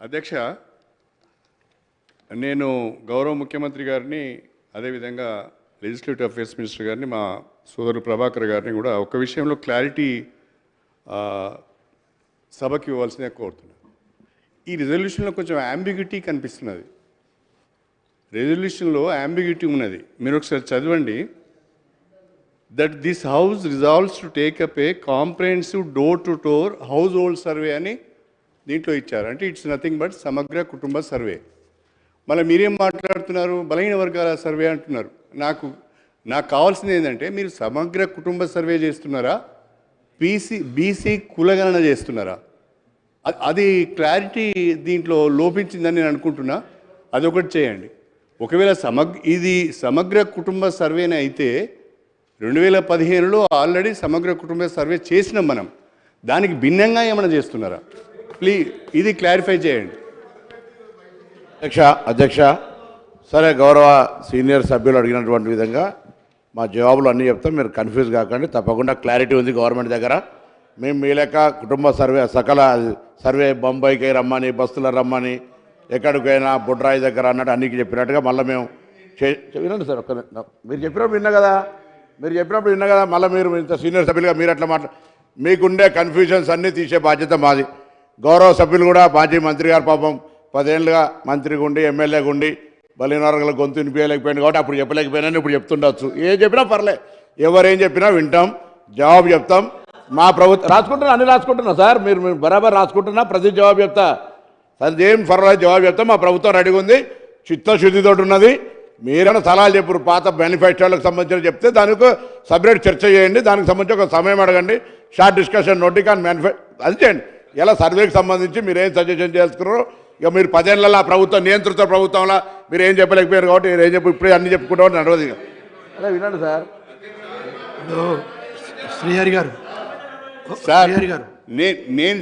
అధ్యక్ష, నేను గౌరవ ముఖ్యమంత్రి గారిని అదేవిధంగా లెజిస్లేటివ్ అఫేర్స్ మినిస్టర్ గారిని మా సోదరుడు ప్రభాకర్ గారిని కూడా ఒక విషయంలో క్లారిటీ సభకి ఇవ్వాల్సిందే కోరుతున్నాను. ఈ రిజల్యూషన్లో కొంచెం అంబిగ్యూటీ కనిపిస్తున్నది. రెజల్యూషన్లో అంబిగ్యూటీ ఉన్నది. మీరు ఒకసారి చదవండి. That this house resolves to take up A comprehensive door to door house hold survey అని దీంట్లో ఇచ్చారు. అంటే ఇట్స్ నథింగ్ బట్ సమగ్ర కుటుంబ సర్వే. మళ్ళీ మీరేం మాట్లాడుతున్నారు, బలహీన వర్గాల సర్వే అంటున్నారు. నాకు కావాల్సింది ఏంటంటే మీరు సమగ్ర కుటుంబ సర్వే చేస్తున్నారా, బీసీ కులగణన చేస్తున్నారా? అది క్లారిటీ దీంట్లో లోపించిందని నేను అనుకుంటున్నా. అదొకటి చేయండి. ఒకవేళ ఇది సమగ్ర కుటుంబ సర్వేనే అయితే 2015లో ఆల్రెడీ సమగ్ర కుటుంబ సర్వే చేసినాం మనం. దానికి భిన్నంగా ఏమైనా చేస్తున్నారా? ప్లీజ్ ఇది క్లారిఫై చేయండి. అధ్యక్ష, సరే, గౌరవ సీనియర్ సభ్యులు అడిగినటువంటి విధంగా మా జవాబులు అన్నీ చెప్తాం. మీరు కన్ఫ్యూజ్ కాకండి. తప్పకుండా క్లారిటీ ఉంది గవర్నమెంట్ దగ్గర. మేము మీ లెక్క కుటుంబ సర్వే సకల సర్వే బొంబాయికి రమ్మని, బస్సులో రమ్మని, ఎక్కడికైనా బుడ్రాయి దగ్గర అన్నట్టు అన్నికి చెప్పినట్టుగా మళ్ళీ మేము వినండి సార్. మీరు చెప్పినప్పుడు విన్నా కదా, మళ్ళీ మీరు ఇంత సీనియర్ సభ్యులుగా మీరు అట్లా మీకుండే కన్ఫ్యూజన్స్ అన్నీ తీసే బాధ్యత మాది. గౌరవ సభ్యులు కూడా మాజీ మంత్రి గారు పాపం 10 ఏళ్ళుగా మంత్రిగా ఉండి ఎమ్మెల్యేగా ఉండి బలహీన వర్గాల గొంతు వినిపించలేకపోయింది కాబట్టి అప్పుడు చెప్పలేకపోయినా ఇప్పుడు చెప్తుండొచ్చు. ఏం చెప్పినా పర్లే, ఎవరేం చెప్పినా వింటాం, జవాబు చెప్తాం. మా ప్రభుత్వం అన్ని రాసుకుంటున్నా సార్, మీరు బరాబర్ రాసుకుంటున్నా, ప్రతి జవాబు చెప్తా. అదేం పర్వాలేదు, జవాబు చెప్తాం. మా ప్రభుత్వం రెడీగా ఉంది, చిత్తశుద్ధితో ఉన్నది. మీరైనా సలహాలు చెప్పారు, పాత మేనిఫెస్టోలకు సంబంధించిన చెప్తే దానికి సపరేట్ చర్చ చేయండి, దానికి సంబంధించి ఒక సమయం అడగండి, షార్ట్ డిస్కషన్ నోటికి అని అది చేయండి. ఇలా సర్వేకి సంబంధించి మీరు ఏం సజెషన్ చేసుకున్నారో, ఇక మీరు 10 ఏళ్ళ ప్రభుత్వం నియంత్రిత ప్రభుత్వంలో మీరు ఏం చెప్పలేకపోయారు కాబట్టి మీరు ఏం ఇప్పుడే అన్ని చెప్పుకుంటామని నడవదు. ఇక అలా వినండి సార్. శ్రీహరి గారు సార్ నేను